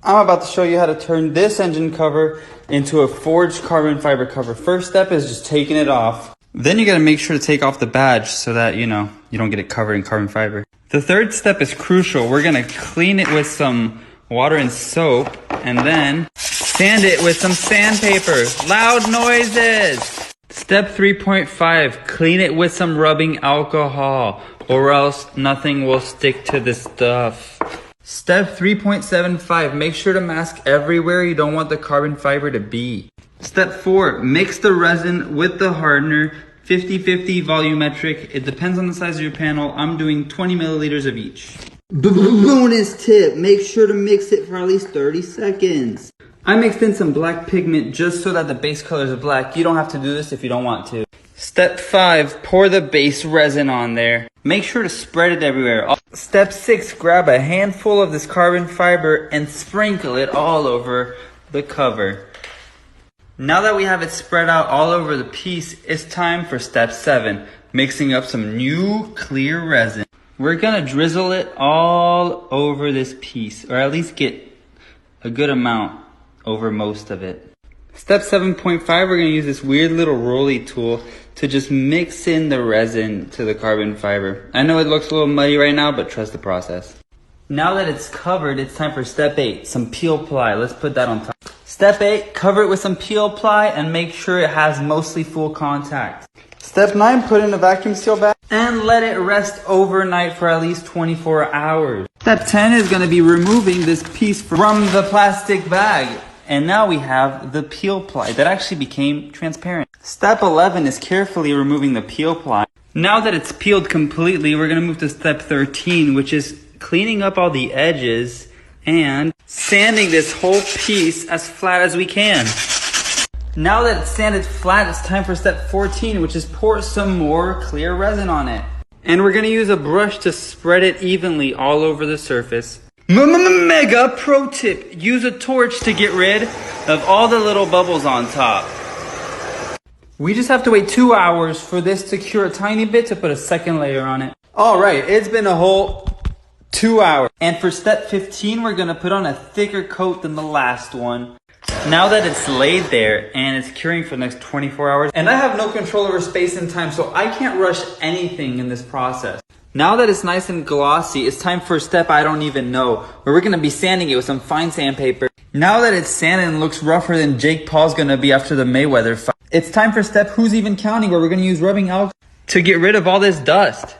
I'm about to show you how to turn this engine cover into a forged carbon fiber cover. First step is just taking it off. Then you gotta make sure to take off the badge so that, you don't get it covered in carbon fiber. The third step is crucial. We're gonna clean it with some water and soap and then sand it with some sandpaper. Loud noises! Step 3.5, clean it with some rubbing alcohol or else nothing will stick to the stuff. Step 3.75, make sure to mask everywhere you don't want the carbon fiber to be. Step 4, mix the resin with the hardener, 50-50 volumetric. It depends on the size of your panel. I'm doing 20 milliliters of each. Bonus tip, make sure to mix it for at least 30 seconds. I mixed in some black pigment just so that the base colors are black. You don't have to do this if you don't want to. Step 5, pour the base resin on there. Make sure to spread it everywhere. Step 6, grab a handful of this carbon fiber and sprinkle it all over the cover. Now that we have it spread out all over the piece, it's time for step 7, mixing up some new clear resin. We're gonna drizzle it all over this piece, or at least get a good amount over most of it. Step 7.5, we're gonna use this weird little rolly tool to just mix in the resin to the carbon fiber. I know it looks a little muddy right now, but trust the process. Now that it's covered, it's time for step 8, some peel ply. Let's put that on top. Step 8, cover it with some peel ply and make sure it has mostly full contact. Step 9, put in a vacuum seal bag and let it rest overnight for at least 24 hours. Step 10 is gonna be removing this piece from the plastic bag. And now we have the peel ply that actually became transparent. Step 11 is carefully removing the peel ply. Now that it's peeled completely, we're gonna move to step 13, which is cleaning up all the edges and sanding this whole piece as flat as we can. Now that it's sanded flat, it's time for step 14, which is pour some more clear resin on it. And we're gonna use a brush to spread it evenly all over the surface. Mega pro tip, use a torch to get rid of all the little bubbles on top. We just have to wait 2 hours for this to cure a tiny bit to put a second layer on it. All right, it's been a whole 2 hours. And for step 15, we're gonna put on a thicker coat than the last one. Now that it's laid there and it's curing for the next 24 hours, and I have no control over space and time, so I can't rush anything in this process. Now that it's nice and glossy, it's time for a step I don't even know, where we're gonna be sanding it with some fine sandpaper. Now that it's sanded and looks rougher than Jake Paul's gonna be after the Mayweather fight, it's time for step who's even counting, where we're gonna use rubbing alcohol to get rid of all this dust.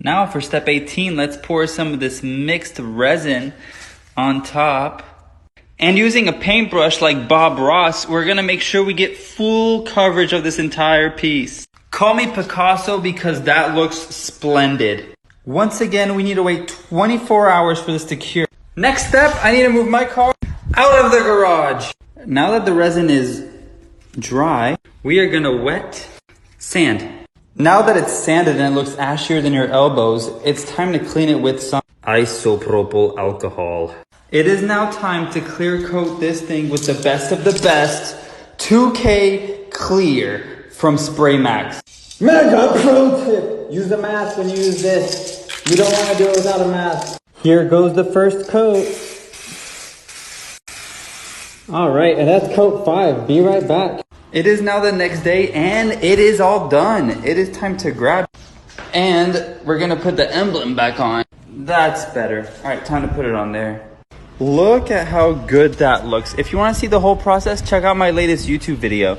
Now for step 18, let's pour some of this mixed resin on top. And using a paintbrush like Bob Ross, we're gonna make sure we get full coverage of this entire piece. Call me Picasso because that looks splendid. Once again, we need to wait 24 hours for this to cure. Next step, I need to move my car out of the garage. Now that the resin is dry, we are gonna wet sand. Now that it's sanded and it looks ashier than your elbows, it's time to clean it with some isopropyl alcohol. It is now time to clear coat this thing with the best of the best 2K Clear from Spray Max. Mega pro tip, use a mask when you use this. You don't want to do it without a mask. Here goes the first coat. All right, and that's coat 5. Be right back. It is now the next day and it is all done. It is time to grab and we're gonna put the emblem back on. That's better. All right, time to put it on there. Look at how good that looks. If you want to see the whole process, check out my latest YouTube video.